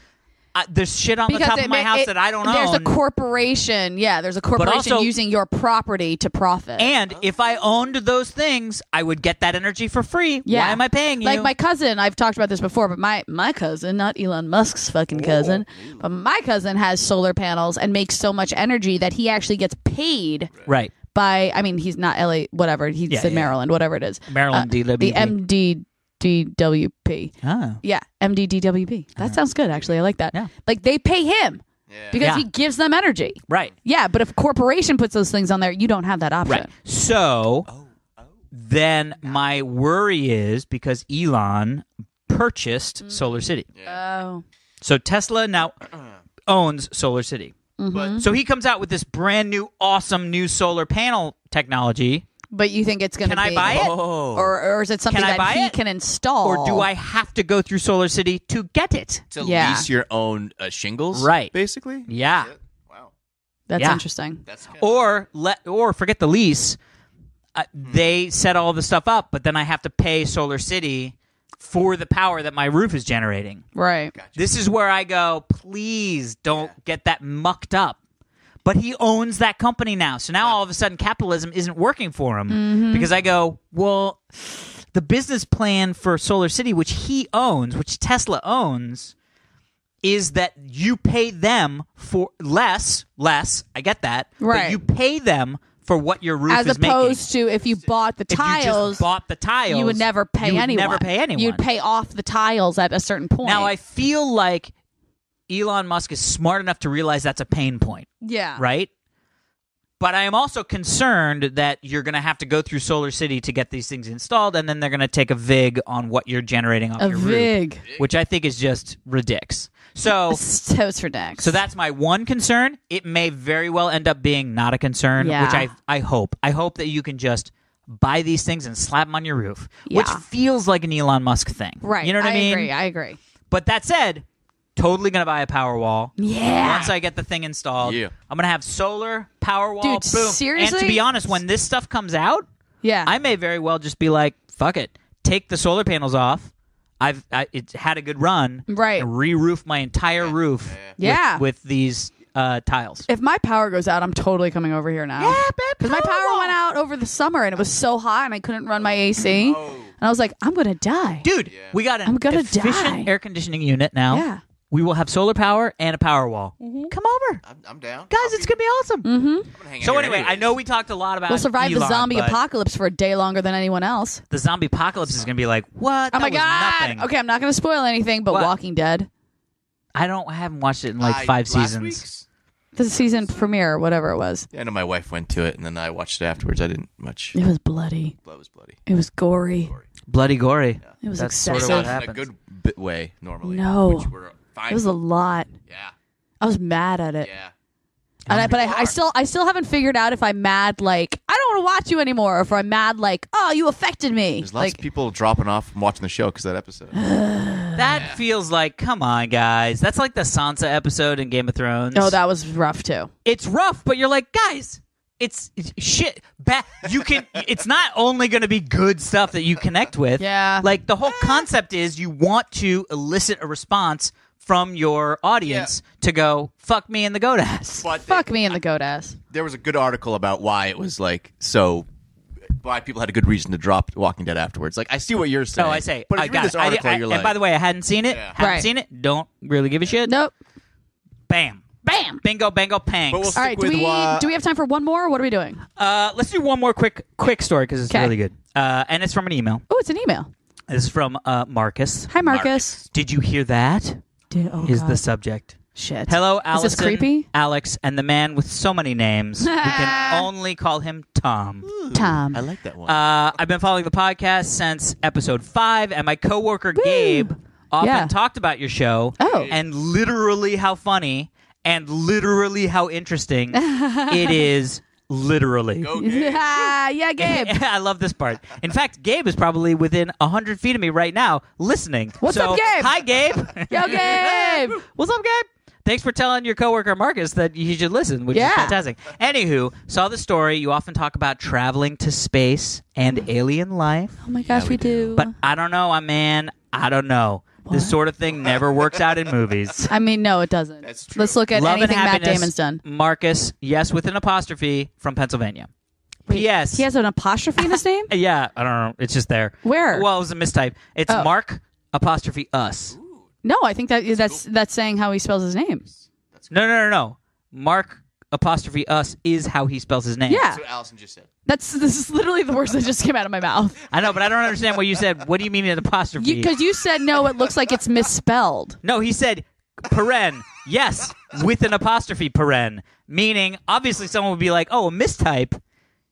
There's shit on the top of my house that I don't own. There's a corporation. Yeah, there's a corporation also- using your property to profit. And if I owned those things, I would get that energy for free. yeah. Why am I paying you? Like my cousin, I've talked about this before, but my cousin, not Elon Musk's fucking cousin, but my cousin has solar panels and makes so much energy that he actually gets paid right. by, I mean, he's not LA, whatever. He said Maryland, whatever it is. Maryland DWP. The MDDWP. Oh. Yeah, MDDWP. That sounds good, actually. I like that. Yeah. Like, they pay him because he gives them energy. Right. Yeah, but if a corporation puts those things on there, you don't have that option. Right. So then my worry is because Elon purchased Solar City. Oh. So Tesla now owns Solar City. So he comes out with this brand new, awesome new solar panel technology. But you think it's going to be... Can I buy it? Or is it something that he can install? Or do I have to go through Solar City to get it? To lease your own shingles? Right. Basically? Yeah. Wow. That's interesting. That's Or forget the lease. They set all the stuff up, but then I have to pay Solar City for the power that my roof is generating. Right. Gotcha. This is where I go, please don't get that mucked up. But he owns that company now. So now all of a sudden capitalism isn't working for him because I go, well, the business plan for Solar City, which he owns, which Tesla owns, is that you pay them for less. I get that. Right. But you pay them for what your roof As is making. opposed to if you bought the If you tiles, just bought the tiles, you would never pay anyone. Never pay anyone. You'd pay off the tiles at a certain point. Now I feel like Elon Musk is smart enough to realize that's a pain point, yeah. right? But I am also concerned that you're going to have to go through Solar City to get these things installed, and then they're going to take a vig on what you're generating off A your vig. roof, which I think is just ridiculous. So Toast for Dex. So that's my one concern. It may very well end up being not a concern, Yeah. which I hope. I hope that you can just buy these things and slap them on your roof, Yeah. which feels like an Elon Musk thing. Right. You know what I mean? I agree. But that said, totally going to buy a Powerwall. Yeah. Once I get the thing installed, Yeah. I'm going to have solar, Powerwall, Dude, boom. seriously? And to be honest, when this stuff comes out, Yeah. I may very well just be like, fuck it. Take the solar panels off. It's had a good run. Right. And re-roof my entire roof Yeah. with these tiles. If my power goes out, I'm totally coming over here now. Yeah, babe, Because my power Powerwall. went out over the summer and it was so hot and I couldn't run my AC. And I was like, I'm going to die. Dude, we got an I'm gonna efficient die. air conditioning unit now. Yeah. We will have solar power and a Powerwall. Come over. I'm down. Guys, it's going to be awesome. Mm-hmm. I'm gonna hang out So here anyway, I anyways. know we talked a lot about We'll survive the Elon, zombie but apocalypse for a day longer than anyone else. The zombie apocalypse is going to be like, what? Oh That my was God. nothing. Okay, I'm not going to spoil anything, but What? Walking Dead. I haven't watched it in like 5 last seasons. The week's? season premiere, whatever it was. Yeah, I know my wife went to it, and then I watched it afterwards. I didn't much. It was bloody. Blood was bloody. It was gory. Bloody gory. It was That's sort of excessive. what In a happens. good way, normally. No. Which we're fine. It was a lot. Yeah. I was mad at it. Yeah. But I still haven't figured out if I'm mad like I don't want to watch you anymore, or if I'm mad like, oh, you affected me. There's lots Like, of people dropping off from watching the show because of that episode. That feels like, come on, guys. That's like the Sansa episode in Game of Thrones. oh, that was rough too. It's rough, but you're like, guys, it's shit. You can. It's not only going to be good stuff that you connect with. Yeah. Like the whole concept is you want to elicit a response from your audience to go, fuck me in the goat ass. But Fuck me in the goat ass. there was a good article about why it was like so. Why people had a good reason to drop Walking Dead afterwards. Like I see what you're saying. So I say, but if I you read got this it. article, you're and like, by the way, I hadn't seen it. Yeah. Haven't Right. seen it. Don't really give a shit. Nope. Bam. Bam. Bingo, bango, pangs. But we'll All right. stick with Do we have time for one more? Or what are we doing? Let's do one more quick story because it's 'Kay. really good. And it's from an email. Oh, it's an email. This is from Marcus. Hi, Marcus. Did you hear that? Is the subject. Shit. Hello, Is Alison, this creepy? Alex, and the man with so many names. We can only call him Tom. Tom. I like that one. I've been following the podcast since episode 5, and my coworker Gabe often Yeah. talked about your show. Oh. And literally how funny and literally how interesting it is. Literally. Go, Gabe. Yeah, Gabe. I love this part. In fact, Gabe is probably within 100 feet of me right now listening. What's So, up, Gabe? Hi, Gabe. Yo, Gabe. What's up, Gabe? Thanks for telling your coworker Marcus that he should listen, which Yeah. is fantastic. Anywho, saw the story. You often talk about traveling to space and alien life, Oh my gosh, we do. but I don't know, man. I don't know. This sort of thing never works out in movies. I mean, no, it doesn't. That's true. Let's look at Love and anything Matt happiness, Damon's done. Marcus, yes, with an apostrophe, from Pennsylvania. P.S. He has an apostrophe in his name? Yeah, I don't know. It's just there. Where? Well, it was a mistype. It's Oh. Mark apostrophe us. No, I think that's saying how he spells his name. No. Mark apostrophe us is how he spells his name. Yeah. That's what Allison just said. This is literally the words that just came out of my mouth. I know, but I don't understand what you said. What do you mean an apostrophe? Because you said no, it looks like it's misspelled. No, he said paren. Yes, with an apostrophe paren. Meaning, obviously someone would be like, oh, a mistype.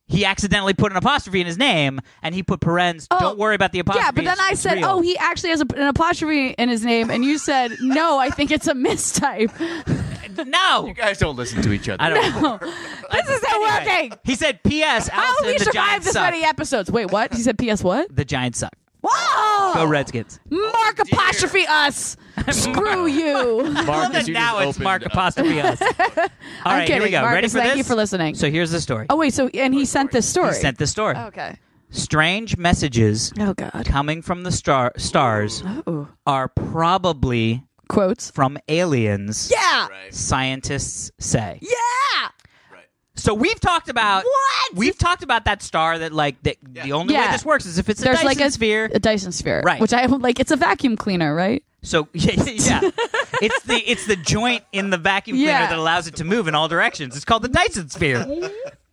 He accidentally put an apostrophe in his name, and he put parens. Oh, don't worry about the apostrophe. Yeah, but then I it's said, real. oh, he actually has an apostrophe in his name, and you said, no, I think it's a mistype. No. You guys don't listen to each other. I don't know. This isn't working. He said, P.S. How Allison, have we the survived Giants this suck. many episodes? Wait, what? He said P.S. what? The Giants suck. Whoa! Go Redskins. Mark apostrophe us. Screw you. I love Marcus, that you now just it's Mark opened- apostrophe us. All right, kidding. here we go. Marcus, Ready for thank this? you for listening. So here's the story. Oh, wait, and he sent this story. He sent this story. Okay. Strange messages Oh, God. coming from the stars Oh. are probably Quotes. from aliens, Yeah. Right. scientists say. Yeah. Right. So we've talked about What? We've talked about that star that the only way Yeah. this works is if it's a There's Dyson like sphere. a Dyson sphere. Right. Which I like, it's a vacuum cleaner, right? So yeah, it's the joint in the vacuum cleaner Yeah. that allows it to move in all directions. It's called the Dyson sphere.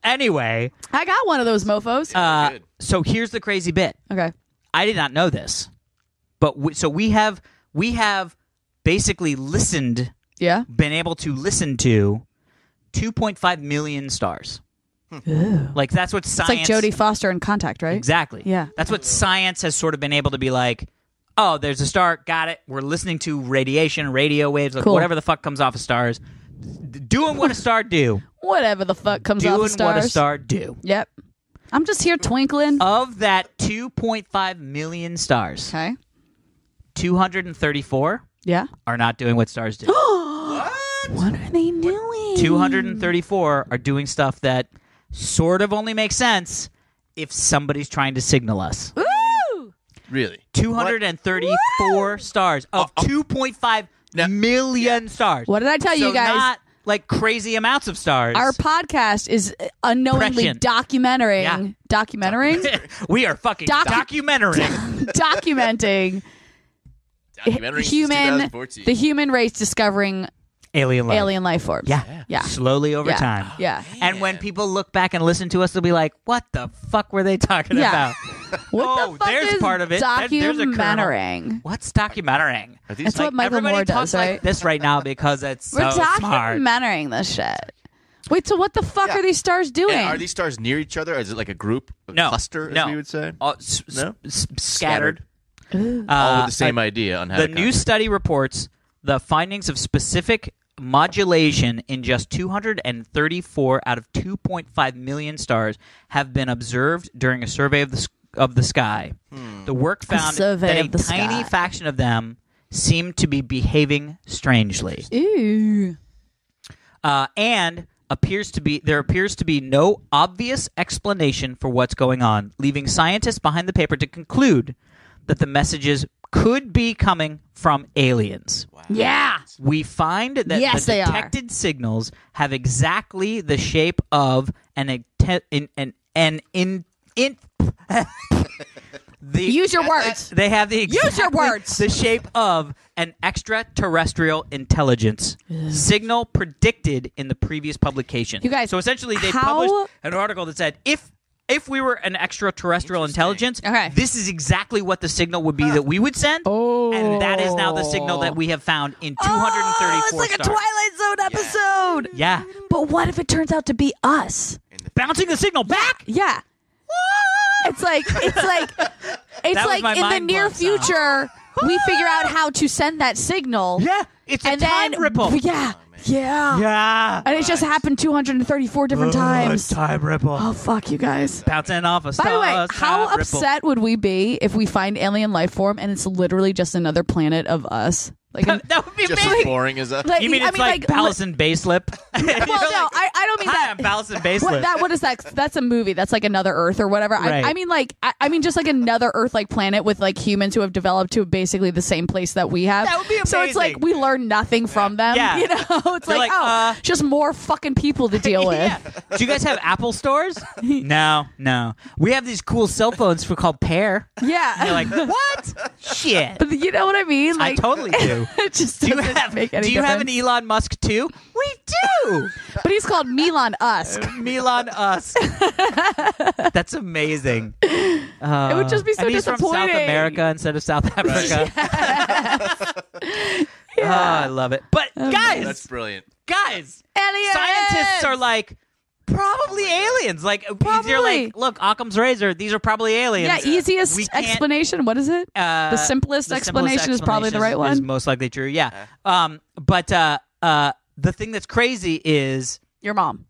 Anyway, I got one of those mofos. Good. so here's the crazy bit. Okay. I did not know this, but we have basically been able to listen to 2.5 million stars. Like that's what It's science. like Jodie Foster in Contact, right? Exactly. Yeah. That's what science has sort of been able to be like. Oh, there's a star. Got it. We're listening to radiation, radio waves, like Cool. whatever the fuck comes off of stars. Doing what a star do. Whatever the fuck comes off Doing the stars. what a star do. Yep. I'm just here twinkling. Of that 2.5 million stars, Okay. 234 Yeah. are not doing what stars do. What are they doing? 234 are doing stuff that sort of only makes sense if somebody's trying to signal us. Ooh! Really? 234 stars of 2.5 million stars. What did I tell you So guys? not like crazy amounts of stars. Our podcast is unknowingly Prescient. documenting. Yeah. Documenting? We are fucking documenting. Documenting Documentary since human 2014. the human race discovering Alien life. alien life forms. Yeah. Yeah. Slowly over Yeah. time. Yeah. And when people look back and listen to us, they'll be like, what the fuck were they talking Yeah. about? What Oh, the fuck there's is part of it. There's a kernel. documentary? What's documenting? Are these That's what Michael everybody Moore talks does, like right? this right now because it's We're so smart. documenting this shit. Wait, so what the fuck Yeah. are these stars doing? And are these stars near each other? Or is it like a group, a No. cluster, as No. we would say? No? No? Scattered. All with the same idea on how The to new contact. study reports the findings of specific modulation in just 234 out of 2.5 million stars have been observed during a survey of the sky. The work found survey that of the a tiny sky. fraction of them seemed to be behaving strangely. Ew. And there appears to be no obvious explanation for what's going on, leaving scientists behind the paper to conclude that the messages could be coming from aliens. Wow. Yeah. We find that Yes, the they are. detected signals have exactly the shape of Use your words. They have the Use your words. the shape of an extraterrestrial intelligence signal predicted in the previous publication. You guys, so essentially, they how- published an article that said if we were an extraterrestrial intelligence, Okay. this is exactly what the signal would be that we would send, and that is now the signal that we have found in 234 Oh, it's like stars. a Twilight Zone episode. Yeah, But what if it turns out to be us? bouncing the signal back. Yeah. It's like That was my in the mind near blown sound. future we figure out how to send that signal. Yeah, it's a And time then ripple. Yeah. Yeah. Yeah, And it just happened 234 different times. time ripple. Oh fuck you guys. Bouncing off a star. By the way, time how ripple. upset would we be if we find alien life form and it's literally just another planet of us? Like, That would be Just as amazing. boring as that. like- You mean I it's mean, like Alison Haislip? well, no, I don't mean Hi, that. I'm Alison What, Haislip. what is that? That's a movie. That's like Another Earth or whatever. Right. I mean, like, I mean, just like another Earth-like planet with like humans who have developed to basically the same place that we have. That would be So it's like amazing. we learn nothing from them. Yeah. You know, it's They're like, like, just more fucking people to deal with. Yeah. Do you guys have Apple stores? No. We have these cool cell phones called Pear. Yeah. You're like, what? Shit. But you know what I mean? I Like, totally do. It just Do you doesn't have make any Do you have an difference. Elon Musk too? We do. But he's called Milan Usk. Elon Musk. That's amazing. It would just be so and he's from disappointing. South America instead of South Africa. Oh, I love it. But guys, That's brilliant. Aliens! scientists are like probably aliens. Like they're Probably. like, look, Occam's razor. These are probably aliens. Yeah, easiest We can't- explanation. What is it? The simplest explanation is probably the right Is one. most likely true. Yeah. But the thing that's crazy is Your mom.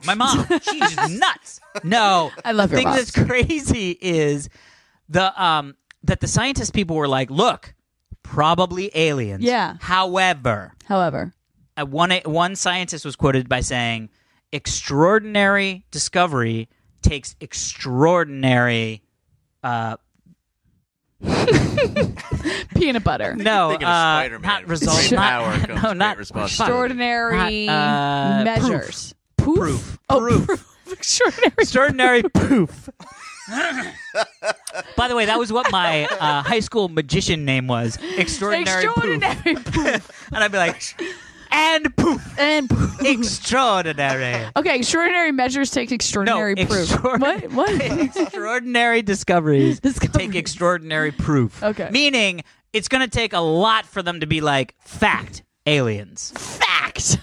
my mom. She's nuts. No, I love the your thing mom. that's crazy is that the scientist people were like, look, probably aliens. Yeah. However, However, one scientist was quoted by saying, "Extraordinary discovery takes extraordinary." peanut butter. No, Thinking of Spider-Man. not results. Great Not, power comes no, great not responsibility. Extraordinary Not, measures. Proof. Oh, Proof. Extraordinary. Extraordinary proof. By the way, that was what my high school magician name was. Extraordinary poof. Extraordinary proof. And I'd be like, and poof. And proof. Extraordinary. Okay, extraordinary measures take extraordinary proof. What? Extraordinary discoveries Discoveries. take extraordinary proof. Okay. Meaning, it's going to take a lot for them to be like, fact, aliens. Fact.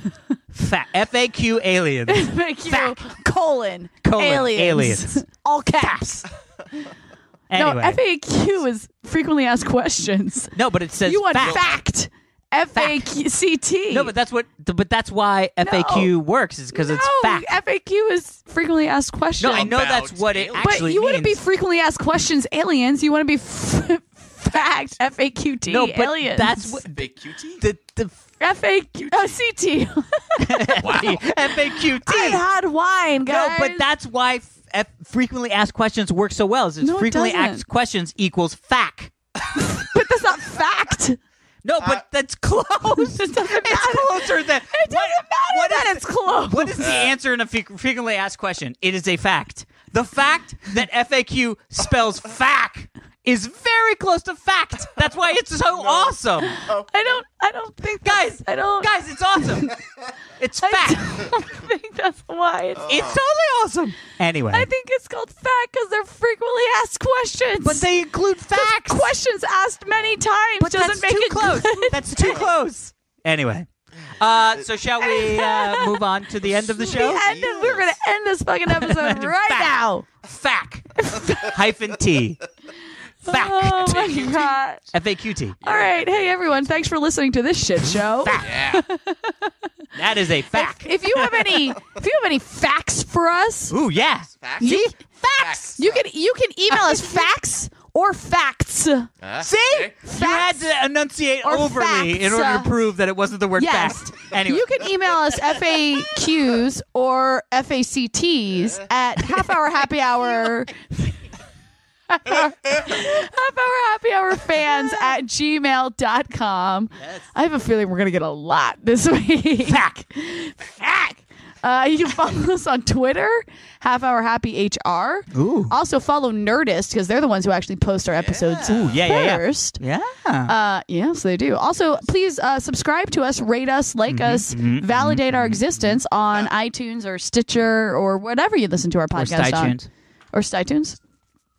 FAQ aliens. Thank you. Colon. Colon, Aliens. aliens. All caps. Anyway. No, FAQ is frequently asked questions. No, but it says You want fact. fact. FAQ. No, but that's why FAQ works is because it's fact. FAQ is frequently asked questions. No, I know that's About what it aliens. But actually you wouldn't be means. frequently asked questions aliens. You want to be fact FAQT No, but aliens. that's what Big QT? the FAQ CT. Wow. FAQT. I've had wine, No, guys. but that's why frequently asked questions work so well. Is it's No, it frequently doesn't. asked questions equals fact. But that's not fact. No, but that's close. It doesn't matter. It's closer than It doesn't matter that it's close. What is the answer in a frequently asked question? It is a fact. The fact that FAQ spells fact is very close to fact. That's why it's so awesome. I don't think Guys, that's, it's awesome. It's fact. I don't think that's why It's totally awesome. Anyway. I think it's called fact because they're frequently asked questions. But they include facts. Questions asked many times But doesn't that's make too it close. good. That's too close. Anyway. So shall we move on to the end of the show? We're going to end this fucking episode right Fact. now. Fact. Hyphen T. Fact. Oh my god. FAQT. All right. Hey everyone, thanks for listening to this shit show. Yeah. That is a fact. If you have any facts for us, Ooh, yeah. Facts? See? Facts. you can email us facts or facts. See? Okay. You had to enunciate or overly in facts. order to prove that it wasn't the word Yes. fact. Anyway. You can email us FAQs or FACTs at half hour happy hour. Half hour happy hour fans at gmail.com. Yes. I have a feeling we're going to get a lot this week. Fact. You can follow us on Twitter, Half Hour Happy HR. Ooh. Also follow Nerdist because they're the ones who actually post our episodes Yeah. first. Yeah. Yes, they do. Also, please subscribe to us, rate us, like us, validate our existence on iTunes or Stitcher or whatever you listen to our Or podcast on. iTunes. Or iTunes?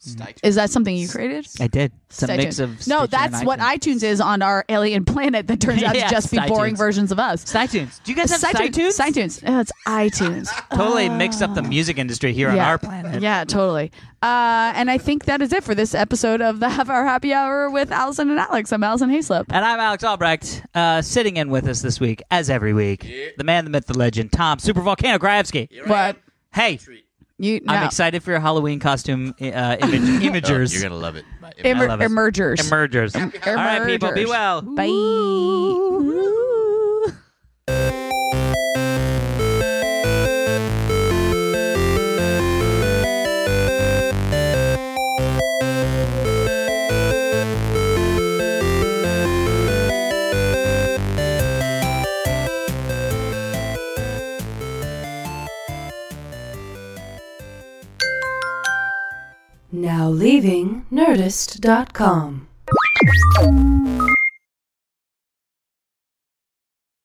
Stite. Is that something you created? I did. It's a iTunes. mix of No, Stitcher that's and what iTunes is on our alien planet that turns out Yeah, to just be it's boring iTunes. versions of us. It's iTunes. Do you guys have iTunes? iTunes. Oh, it's iTunes. Totally mixed up the music industry here on our planet. Yeah, totally. And I think that is it for this episode of the Half Hour Happy Hour with Alison and Alex. I'm Alison Haislip. And I'm Alex Albrecht, sitting in with us this week, as every week, the man, the myth, the legend, Tom Super Volcano Graevsky. What? Hey, I'm excited for your Halloween costume imagers. You're going to love it. I love it. Emergers. Emergers. All right, people, be well. Bye. Now leaving Nerdist.com.